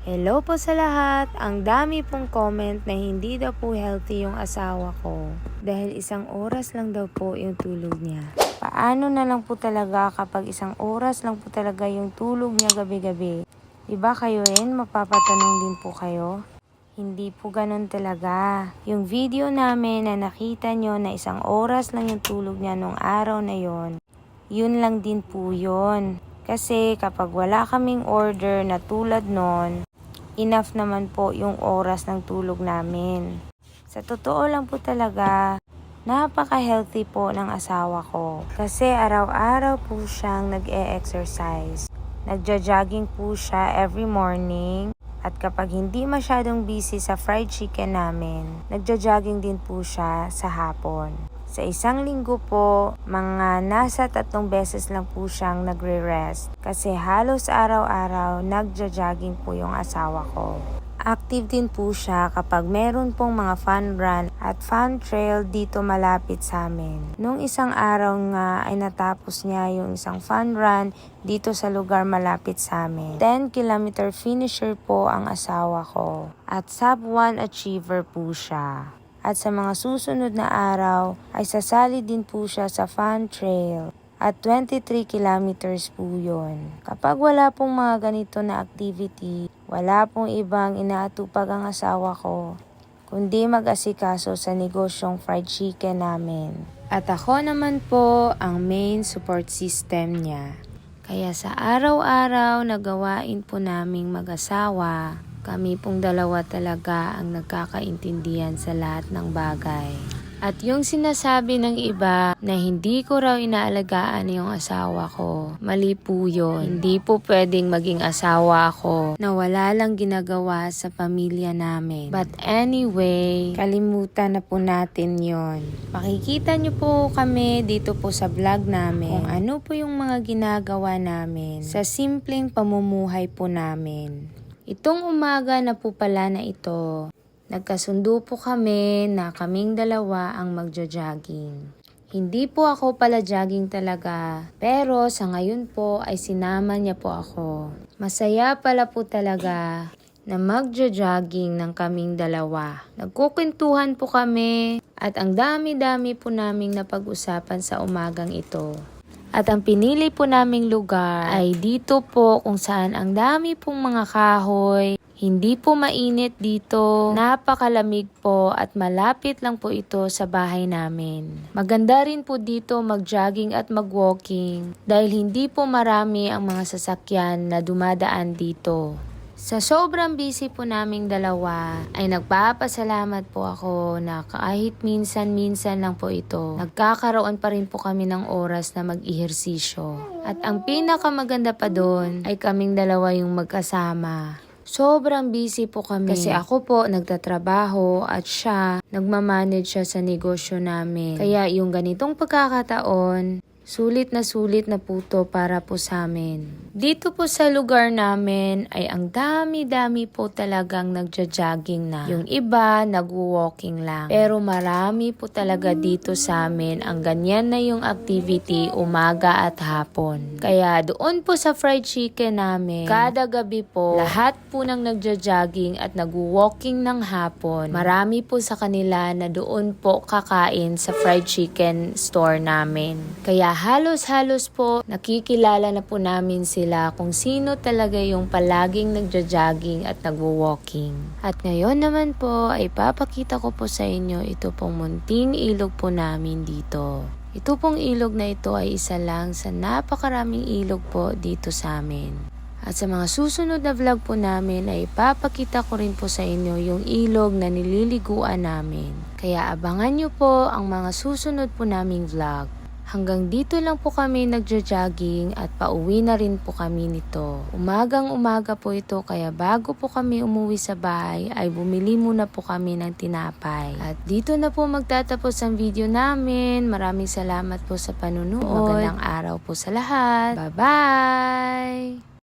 Hello po sa lahat. Ang dami pong comment na hindi daw po healthy yung asawa ko dahil 1 oras lang daw po yung tulog niya. Paano na lang po talaga kapag 1 oras lang po talaga yung tulog niya gabi-gabi? Diba kayo rin mapapatanong din po kayo? Hindi po ganun talaga. Yung video namin na nakita nyo na 1 oras lang yung tulog niya nung araw na yon, yun lang din po yun. Kasi kapag wala kaming order na tulad nun, enough naman po yung oras ng tulog namin. Sa totoo lang po talaga, napaka-healthy po ng asawa ko. Kasi araw-araw po siyang nag-e-exercise. Nagja-jogging po siya every morning. At kapag hindi masyadong busy sa fried chicken namin, nagja-jogging din po siya sa hapon. Sa 1 linggo po, mga nasa 3 beses lang po siyang nagre-rest. Kasi halos araw-araw nagja-jogging po yung asawa ko. Active din po siya kapag meron pong mga fun run at fun trail dito malapit sa amin. Nung 1 araw nga ay natapos niya yung isang fun run dito sa lugar malapit sa amin. 10-kilometer finisher po ang asawa ko at sub 1 achiever po siya. At sa mga susunod na araw ay sasali din po siya sa fun trail at 23 kilometers po yun. Kapag wala pong mga ganito na activity, wala pong ibang inaatupag ang asawa ko, kundi mag-asikaso sa negosyong fried chicken namin. At ako naman po ang main support system niya. Kaya sa araw-araw na gawain po naming mag-asawa, kami pong dalawa talaga ang nagkakaintindihan sa lahat ng bagay. At yung sinasabi ng iba na hindi ko raw inaalagaan yung asawa ko, mali po yun. Hindi po pwedeng maging asawa ako na wala lang ginagawa sa pamilya namin. But anyway, kalimutan na po natin yon. Makikita nyo po kami dito po sa vlog namin kung ano po yung mga ginagawa namin sa simpleng pamumuhay po namin. Itong umaga na po pala na ito, nagkasundo po kami na kaming dalawa ang magja-jogging. Hindi po ako pala jogging talaga, pero sa ngayon po ay sinama niya po ako. Masaya pala po talaga na magja-jogging ng kaming dalawa. Nagkukwentuhan po kami at ang dami-dami po naming napag-usapan sa umagang ito. At ang pinili po naming lugar ay dito po kung saan ang dami pong mga kahoy. Hindi po mainit dito, napakalamig po at malapit lang po ito sa bahay namin. Maganda rin po dito mag-jogging at mag-walking dahil hindi po marami ang mga sasakyan na dumadaan dito. Sa sobrang busy po naming dalawa ay nagpapasalamat po ako na kahit minsan-minsan lang po ito, nagkakaroon pa rin po kami ng oras na mag-ehersisyo. At ang pinakamaganda pa doon ay kaming dalawa yung magkasama. Sobrang busy po kami kasi ako po nagtatrabaho at siya nagmamanage siya sa negosyo namin. Kaya yung ganitong pagkakataon, sulit na po to para po sa amin. Dito po sa lugar namin ay ang dami-dami po talagang nagja-jogging na. Yung iba nagwo-walking lang. Pero marami po talaga dito sa amin ang ganyan na yung activity umaga at hapon. Kaya doon po sa fried chicken namin, kada gabi po, lahat po ng nagja-jogging at nagwo-walking ng hapon, marami po sa kanila na doon po kakain sa fried chicken store namin. Kaya halos-halos po nakikilala na po namin sila kung sino talaga yung palaging nagja-jogging at nagwo-walking. At ngayon naman po ay papakita ko po sa inyo ito pong munting ilog po namin dito. Ito pong ilog na ito ay isa lang sa napakaraming ilog po dito sa amin. At sa mga susunod na vlog po namin ay ipapakita ko rin po sa inyo yung ilog na nililiguan namin. Kaya abangan nyo po ang mga susunod po naming vlog. Hanggang dito lang po kami nagja-jogging at pauwi na rin po kami nito. Umagang-umaga po ito kaya bago po kami umuwi sa bahay ay bumili muna po kami ng tinapay. At dito na po magtatapos ang video namin. Maraming salamat po sa panunood. Magandang araw po sa lahat. Bye-bye!